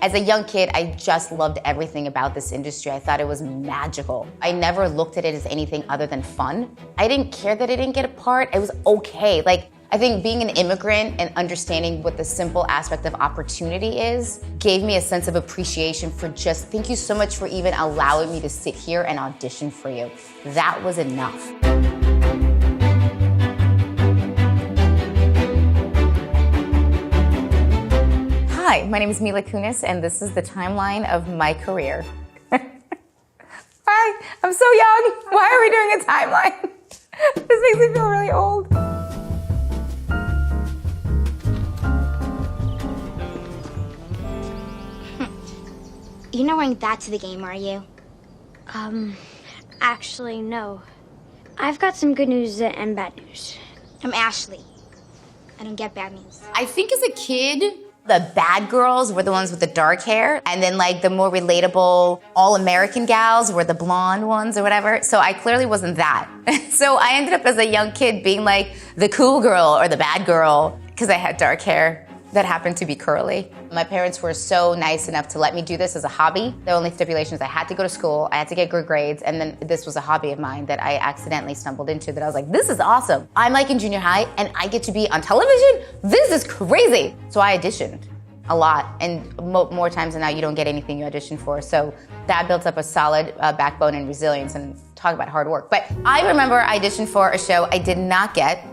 As a young kid, I just loved everything about this industry. I thought it was magical. I never looked at it as anything other than fun. I didn't care that I didn't get a part. It was okay. Like, I think being an immigrant and understanding what the simple aspect of opportunity is gave me a sense of appreciation for just, thank you so much for even allowing me to sit here and audition for you. That was enough. Hi, my name is Mila Kunis, and this is the timeline of my career. Hi, I'm so young. Why are we doing a timeline? This makes me feel really old. You're not wearing that to the game, are you? Actually, no. I've got some good news and bad news. I'm Ashley. I don't get bad news. I think as a kid, the bad girls were the ones with the dark hair, and then like the more relatable all-American gals were the blonde ones or whatever. So I clearly wasn't that. So I ended up as a young kid being like the cool girl or the bad girl because I had dark hair that happened to be curly. My parents were so nice enough to let me do this as a hobby. The only stipulation is I had to go to school, I had to get good grades, and then this was a hobby of mine that I accidentally stumbled into that I was like, this is awesome. I'm like in junior high and I get to be on television? This is crazy. So I auditioned a lot, and more times than not, you don't get anything you audition for. So that built up a solid backbone and resilience, and talk about hard work. But I remember I auditioned for a show I did not get,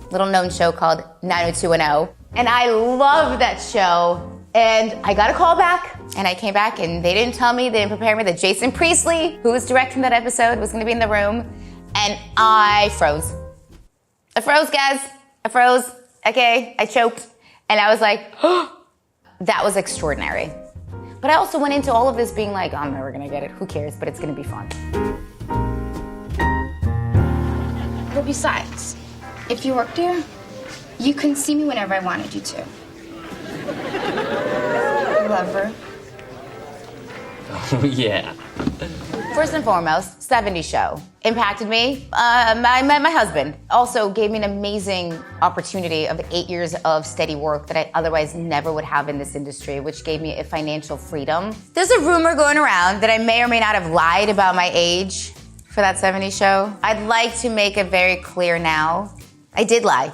little known show called 90210. And I loved that show. And I got a call back, and I came back, and they didn't tell me, they didn't prepare me that Jason Priestley, who was directing that episode, was gonna be in the room. And I froze. I froze, guys. I froze. Okay, I choked. And I was like, oh, that was extraordinary. But I also went into all of this being like, I'm never gonna get it. Who cares? But it's gonna be fun. But besides, if you worked here, you couldn't see me whenever I wanted you to. Lover. Oh, yeah. First and foremost, 70s show. Impacted me. I met my husband. Also gave me an amazing opportunity of 8 years of steady work that I otherwise never would have in this industry, which gave me a financial freedom. There's a rumor going around that I may or may not have lied about my age for that 70s show. I'd like to make it very clear now. I did lie.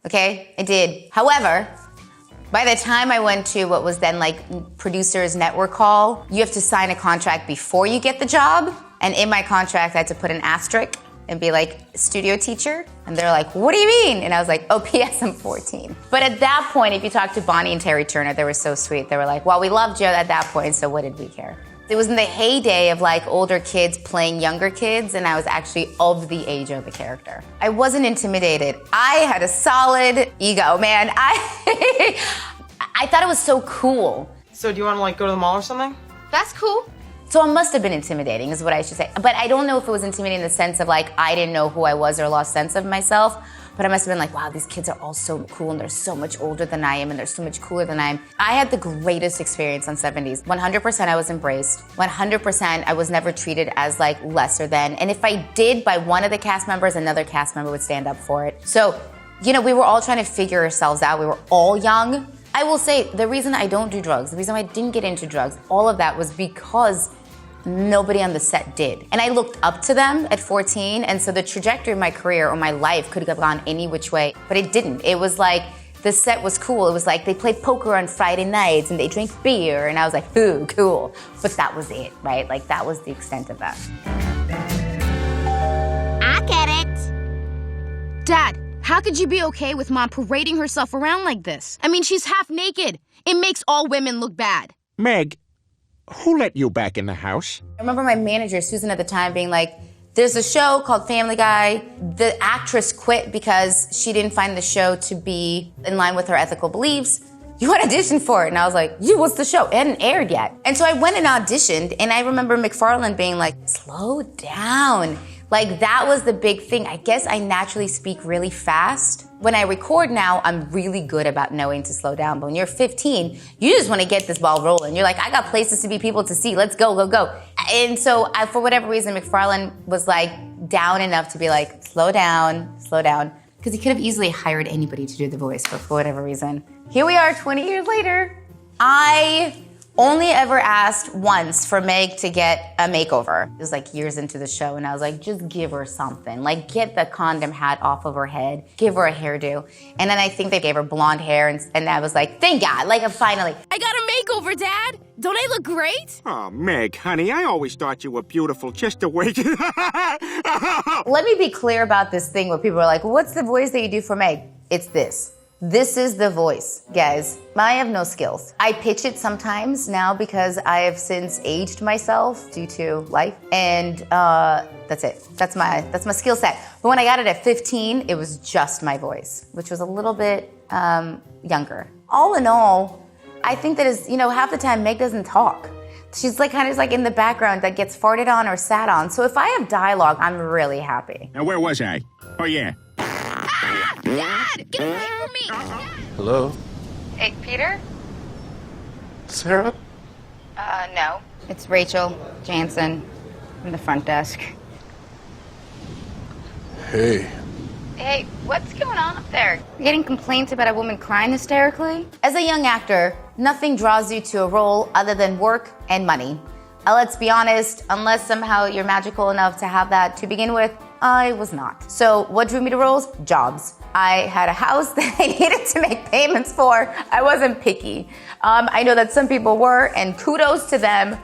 Okay, I did. However, by the time I went to what was then like producers network call, you have to sign a contract before you get the job. And in my contract, I had to put an asterisk and be like, studio teacher. And they're like, what do you mean? And I was like, oh, P.S. I'm 14. But at that point, if you talk to Bonnie and Terry Turner, they were so sweet. They were like, well, we loved you at that point, so what did we care? It was in the heyday of like older kids playing younger kids, and I was actually of the age of the character. I wasn't intimidated. I had a solid ego, man. I thought it was so cool. So do you want to like go to the mall or something? That's cool. So it must have been intimidating is what I should say. But I don't know if it was intimidating in the sense of like I didn't know who I was or lost sense of myself. But I must have been like, wow, these kids are all so cool and they're so much older than I am and they're so much cooler than I am. I had the greatest experience on 70s. 100% I was embraced. 100% I was never treated as like lesser than. And if I did by one of the cast members, another cast member would stand up for it. So, you know, we were all trying to figure ourselves out. We were all young. I will say the reason I don't do drugs, the reason I didn't get into drugs, all of that was because nobody on the set did. And I looked up to them at 14, and so the trajectory of my career or my life could have gone any which way, but it didn't. It was like, the set was cool. It was like they played poker on Friday nights and they drank beer, and I was like, ooh, cool. But that was it, right? Like that was the extent of that. I get it. Dad, how could you be okay with Mom parading herself around like this? I mean, she's half naked. It makes all women look bad. Meg, who let you back in the house? I remember my manager, Susan, at the time being like, there's a show called Family Guy. The actress quit because she didn't find the show to be in line with her ethical beliefs. You want to audition for it? And I was like, yeah, what's the show? It hadn't aired yet. And so I went and auditioned, and I remember McFarland being like, slow down. Like, that was the big thing. I guess I naturally speak really fast. When I record now, I'm really good about knowing to slow down. But when you're 15, you just want to get this ball rolling. You're like, I got places to be, people to see. Let's go, go, go. And so for whatever reason, McFarland was like down enough to be like, slow down, slow down. Because he could have easily hired anybody to do the voice, but for whatever reason. Here we are 20 years later. I Only ever asked once for Meg to get a makeover. It was like years into the show, and I was like, just give her something. Like, get the condom hat off of her head, give her a hairdo. And then I think they gave her blonde hair, and I was like, thank God, like, finally. I got a makeover, Dad. Don't I look great? Oh, Meg, honey, I always thought you were beautiful just the way you... Let me be clear about this thing where people are like, what's the voice that you do for Meg? It's this. This is the voice, guys. I have no skills. I pitch it sometimes now because I have since aged myself due to life, and that's it. That's my skill set. But when I got it at 15, it was just my voice, which was a little bit younger. All in all, I think that is, half the time Meg doesn't talk. She's like kind of like in the background that gets farted on or sat on. So if I have dialogue, I'm really happy. Now, where was I? Oh, yeah. Dad, get away from me! Hello? Hey, Peter? Sarah? No. It's Rachel Jansen from the front desk. Hey. Hey, what's going on up there? You're getting complaints about a woman crying hysterically? As a young actor, nothing draws you to a role other than work and money. Let's be honest, unless somehow you're magical enough to have that to begin with, I was not. So what drew me to roles? Jobs. I had a house that I needed to make payments for. I wasn't picky. I know that some people were, and kudos to them.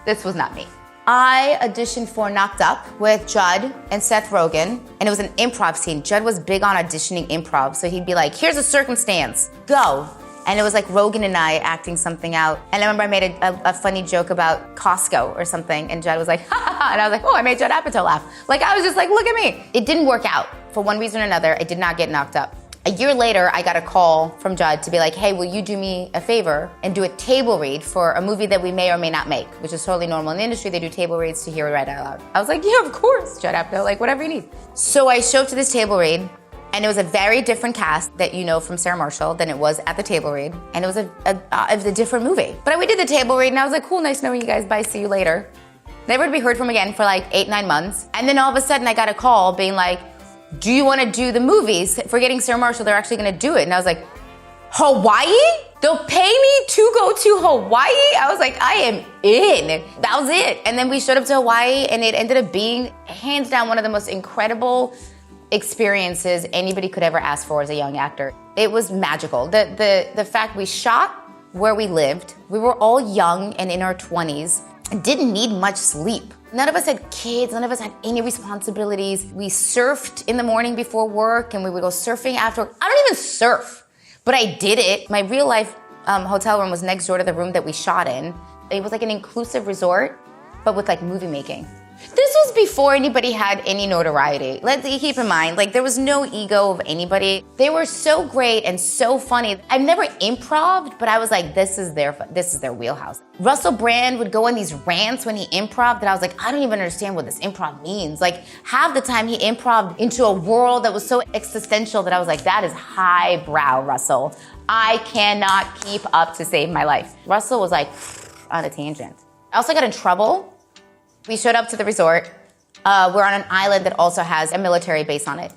This was not me. I auditioned for Knocked Up with Judd and Seth Rogen, and it was an improv scene. Judd was big on auditioning improv, so he'd be like, here's a circumstance, go. And it was like Rogen and I acting something out. And I remember I made a funny joke about Costco or something, and Judd was like, ha ha ha, and I was like, oh, I made Judd Apatow laugh. Like, I was just like, look at me. It didn't work out. For one reason or another, I did not get knocked up. A year later, I got a call from Judd to be like, hey, will you do me a favor and do a table read for a movie that we may or may not make, which is totally normal in the industry. They do table reads to hear it read out loud. I was like, yeah, of course, Judd Apatow, like whatever you need. So I showed up to this table read, and it was a very different cast that you know from Sarah Marshall than it was at the table read, and it was a different movie. But we did the table read, and I was like, cool, nice knowing you guys, bye, see you later. Never to be heard from again for like 8-9 months. And then all of a sudden I got a call being like, do you want to do the movies? Forgetting Sarah Marshall, they're actually going to do it. And I was like, Hawaii? They'll pay me to go to Hawaii? I was like, I am in. That was it. And then we showed up to Hawaii, and it ended up being hands down one of the most incredible experiences anybody could ever ask for as a young actor. It was magical. The fact we shot where we lived, we were all young and in our 20s, and didn't need much sleep. None of us had kids, none of us had any responsibilities. We surfed in the morning before work, and we would go surfing after work. I don't even surf, but I did it. My real life hotel room was next door to the room that we shot in. It was like an inclusive resort, but with like movie making. This was before anybody had any notoriety. Let's keep in mind, like there was no ego of anybody. They were so great and so funny. I've never improv'd, but I was like, this is their wheelhouse. Russell Brand would go on these rants when he improv'd that I was like, I don't even understand what this improv means. Like half the time he improv'd into a world that was so existential that I was like, that is highbrow, Russell. I cannot keep up to save my life. Russell was like on a tangent. I also got in trouble. We showed up to the resort. We're on an island that also has a military base on it.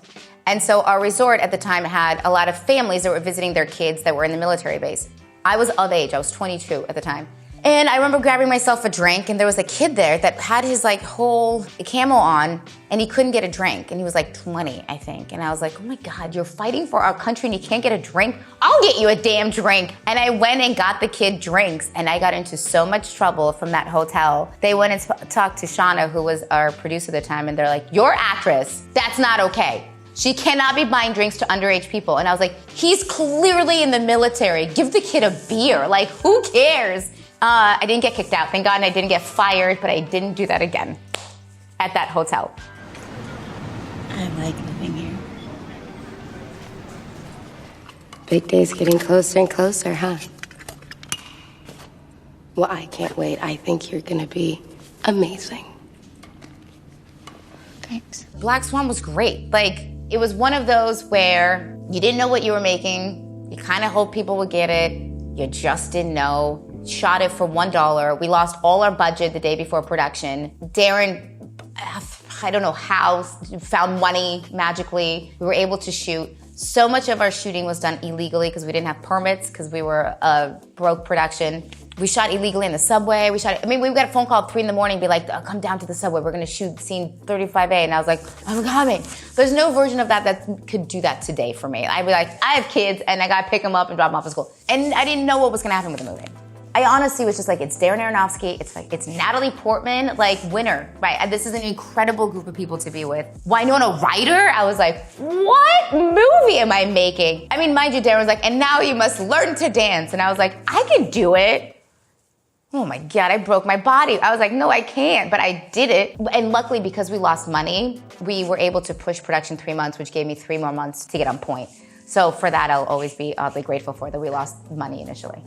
And so our resort at the time had a lot of families that were visiting their kids that were in the military base. I was of age, I was 22 at the time. And I remember grabbing myself a drink, and there was a kid there that had his like whole camo on, and he couldn't get a drink. And he was like 20, I think. And I was like, oh my God, you're fighting for our country and you can't get a drink? I'll get you a damn drink. And I went and got the kid drinks, and I got into so much trouble from that hotel. They went and talked to Shauna, who was our producer at the time, and they're like, your actress, that's not okay. She cannot be buying drinks to underage people. And I was like, he's clearly in the military. Give the kid a beer. Like, who cares? I didn't get kicked out, thank God, and I didn't get fired, but I didn't do that again at that hotel. I like living here. Big day's getting closer and closer, huh? Well, I can't wait. I think you're gonna be amazing. Thanks. Black Swan was great. Like, it was one of those where you didn't know what you were making, you kind of hoped people would get it, you just didn't know. Shot it for $1. We lost all our budget the day before production. Darren, I don't know how, found money magically. We were able to shoot. So much of our shooting was done illegally because we didn't have permits because we were a broke production. We shot illegally in the subway. We got a phone call at 3 a.m, be like, come down to the subway. We're gonna shoot scene 35A. And I was like, I'm coming. There's no version of that could do that today for me. I'd be like, I have kids and I gotta pick them up and drop them off at school. And I didn't know what was gonna happen with the movie. I honestly was just like, it's Darren Aronofsky, it's Natalie Portman, like winner, right? And this is an incredible group of people to be with. Winona Ryder, I was like, what movie am I making? I mean, mind you, Darren was like, and now you must learn to dance. And I was like, I can do it. Oh my God, I broke my body. I was like, no, I can't, but I did it. And luckily, because we lost money, we were able to push production 3 months, which gave me 3 more months to get on point. So for that, I'll always be oddly grateful for that we lost money initially.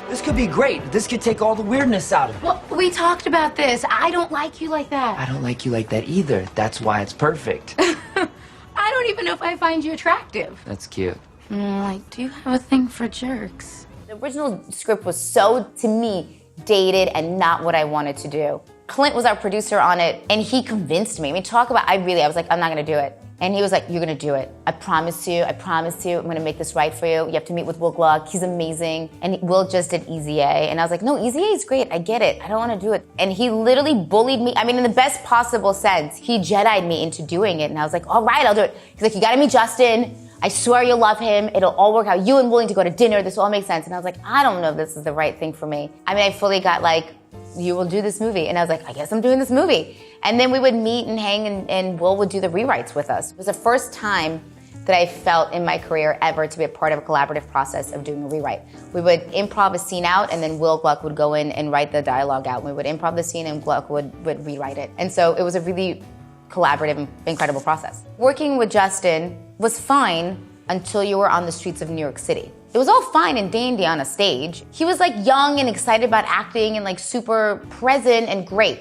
This could be great. This could take all the weirdness out of it. Well, we talked about this. I don't like you like that. I don't like you like that either. That's why it's perfect. I don't even know if I find you attractive. That's cute. Like, do you have a thing for jerks? The original script was so, to me, dated and not what I wanted to do. Clint was our producer on it, and he convinced me. I mean, I was like, I'm not gonna do it. And he was like, you're gonna do it. I promise you, I'm gonna make this right for you. You have to meet with Will Gluck, he's amazing. And Will just did Easy A. And I was like, no, Easy A is great, I get it, I don't wanna do it. And he literally bullied me, I mean, in the best possible sense. He Jedi'd me into doing it, and I was like, all right, I'll do it. He's like, you gotta meet Justin, I swear you'll love him, it'll all work out. You and Willing to go to dinner, this will all make sense. And I was like, I don't know if this is the right thing for me. I mean, I fully got like, you will do this movie. And I was like, I guess I'm doing this movie. And then we would meet and hang and Will would do the rewrites with us. It was the first time that I felt in my career ever to be a part of a collaborative process of doing a rewrite. We would improv a scene out and then Will Gluck would go in and write the dialogue out. We would improv the scene and Gluck would rewrite it. And so it was a really collaborative, incredible process. Working with Justin was fine until you were on the streets of New York City. It was all fine and dandy on a stage. He was like young and excited about acting and like super present and great.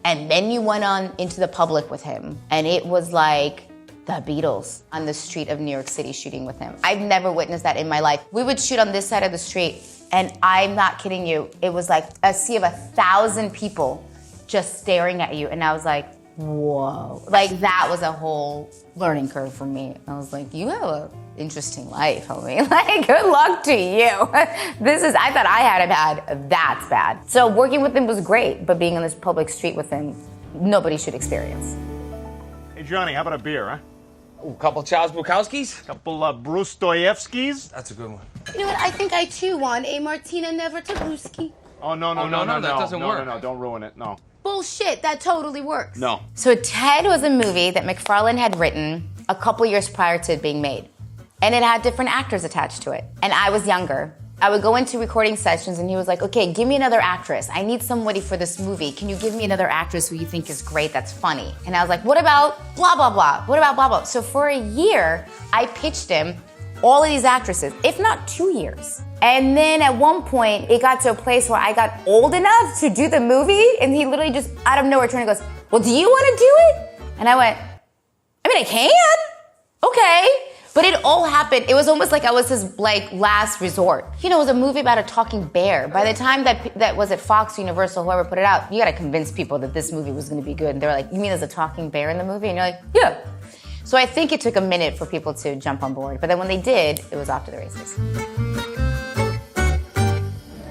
And then you went on into the public with him and it was like the Beatles on the street of New York City shooting with him. I've never witnessed that in my life. We would shoot on this side of the street and I'm not kidding you, it was like a sea of 1,000 people just staring at you and I was like, whoa. Like that was a whole learning curve for me. I was like, you have an interesting life, homie. Like, good luck to you. I thought I had it bad, that's bad. So working with him was great, but being on this public street with him, nobody should experience. Hey, Johnny, how about a beer, huh? Ooh, couple Charles Bukowskis? Couple Bruce Dostoevskis? That's a good one. You know what, I think I too want a Martina Navratilowski. Oh, no, that doesn't work. No, don't ruin it, no. Bullshit, that totally works. No. So Ted was a movie that McFarlane had written a couple years prior to it being made. And it had different actors attached to it. And I was younger. I would go into recording sessions and he was like, okay, give me another actress. I need somebody for this movie. Can you give me another actress who you think is great, that's funny? And I was like, what about blah, blah, blah? What about blah, blah? So for a year, I pitched him all of these actresses, if not 2 years. And then at one point, it got to a place where I got old enough to do the movie, and he literally just out of nowhere turned and goes, well, do you want to do it? And I went, I mean, I can. Okay. But it all happened, it was almost like I was his like last resort. You know, it was a movie about a talking bear. By the time that was at Fox, Universal, whoever put it out, you gotta convince people that this movie was gonna be good. And they were like, you mean there's a talking bear in the movie? And you're like, yeah. So I think it took a minute for people to jump on board. But then when they did, it was off to the races.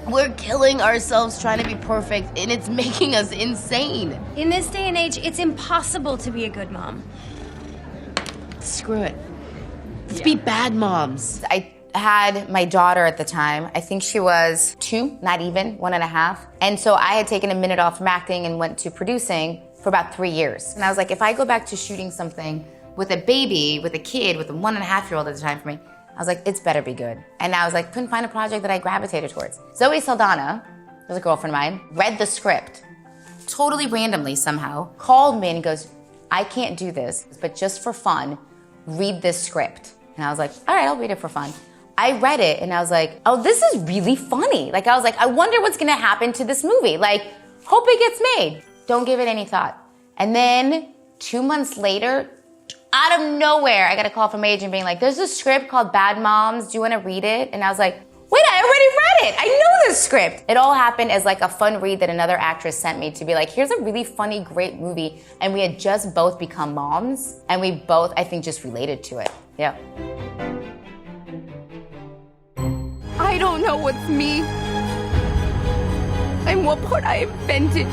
We're killing ourselves trying to be perfect, and it's making us insane. In this day and age, it's impossible to be a good mom. Screw it. Let's be bad moms. I had my daughter at the time. I think she was 2, not even, 1.5. And so I had taken a minute off from acting and went to producing for about 3 years. And I was like, if I go back to shooting something with a baby, with a kid, with a 1.5-year-old at the time for me, I was like, it's better be good. And I was like, couldn't find a project that I gravitated towards. Zoe Saldana, was a girlfriend of mine, read the script, totally randomly somehow, called me and goes, I can't do this, but just for fun, read this script. And I was like, all right, I'll read it for fun. I read it and I was like, oh, this is really funny. Like, I was like, I wonder what's gonna happen to this movie. Like, hope it gets made. Don't give it any thought. And then 2 months later, out of nowhere, I got a call from my agent being like, there's a script called Bad Moms. Do you wanna read it? And I was like, wait, I already read it. I know this script. It all happened as like a fun read that another actress sent me to be like, here's a really funny, great movie. And we had just both become moms. And we both, I think, just related to it. Yeah. I don't know what's me and what part I invented.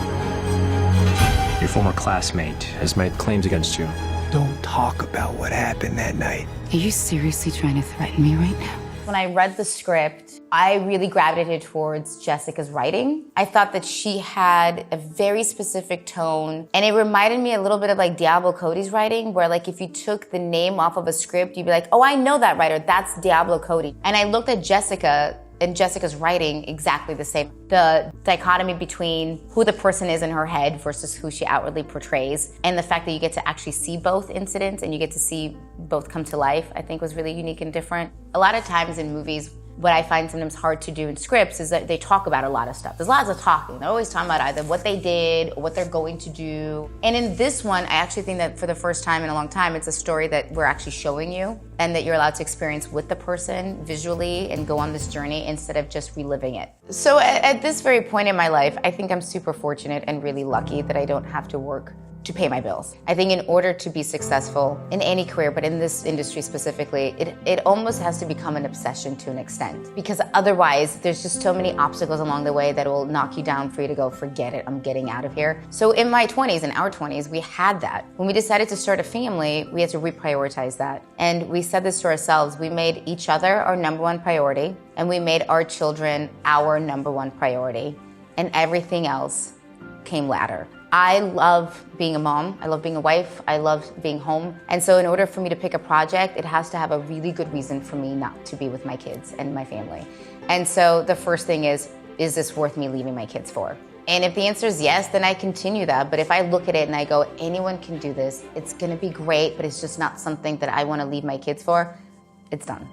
Your former classmate has made claims against you. Don't talk about what happened that night. Are you seriously trying to threaten me right now? When I read the script, I really gravitated towards Jessica's writing. I thought that she had a very specific tone, and it reminded me a little bit of like Diablo Cody's writing, where like if you took the name off of a script, you'd be like, oh, I know that writer, that's Diablo Cody. And I looked at Jessica and Jessica's writing exactly the same. The dichotomy between who the person is in her head versus who she outwardly portrays, and the fact that you get to actually see both incidents and you get to see both come to life, I think was really unique and different. A lot of times in movies, what I find sometimes hard to do in scripts is that they talk about a lot of stuff. There's lots of talking. They're always talking about either what they did or what they're going to do. And in this one, I actually think that for the first time in a long time, it's a story that we're actually showing you and that you're allowed to experience with the person visually and go on this journey instead of just reliving it. So at this very point in my life, I think I'm super fortunate and really lucky that I don't have to work to pay my bills. I think in order to be successful in any career, but in this industry specifically, it almost has to become an obsession to an extent, because otherwise there's just so many obstacles along the way that will knock you down for you to go, forget it, I'm getting out of here. So in my 20s, in our 20s, we had that. When we decided to start a family, we had to reprioritize that. And we said this to ourselves, we made each other our number one priority, and we made our children our number one priority, and everything else came later. I love being a mom, I love being a wife, I love being home. And so in order for me to pick a project, it has to have a really good reason for me not to be with my kids and my family. And so the first thing is this worth me leaving my kids for? And if the answer is yes, then I continue that. But if I look at it and I go, anyone can do this, it's gonna be great, but it's just not something that I wanna leave my kids for, it's done.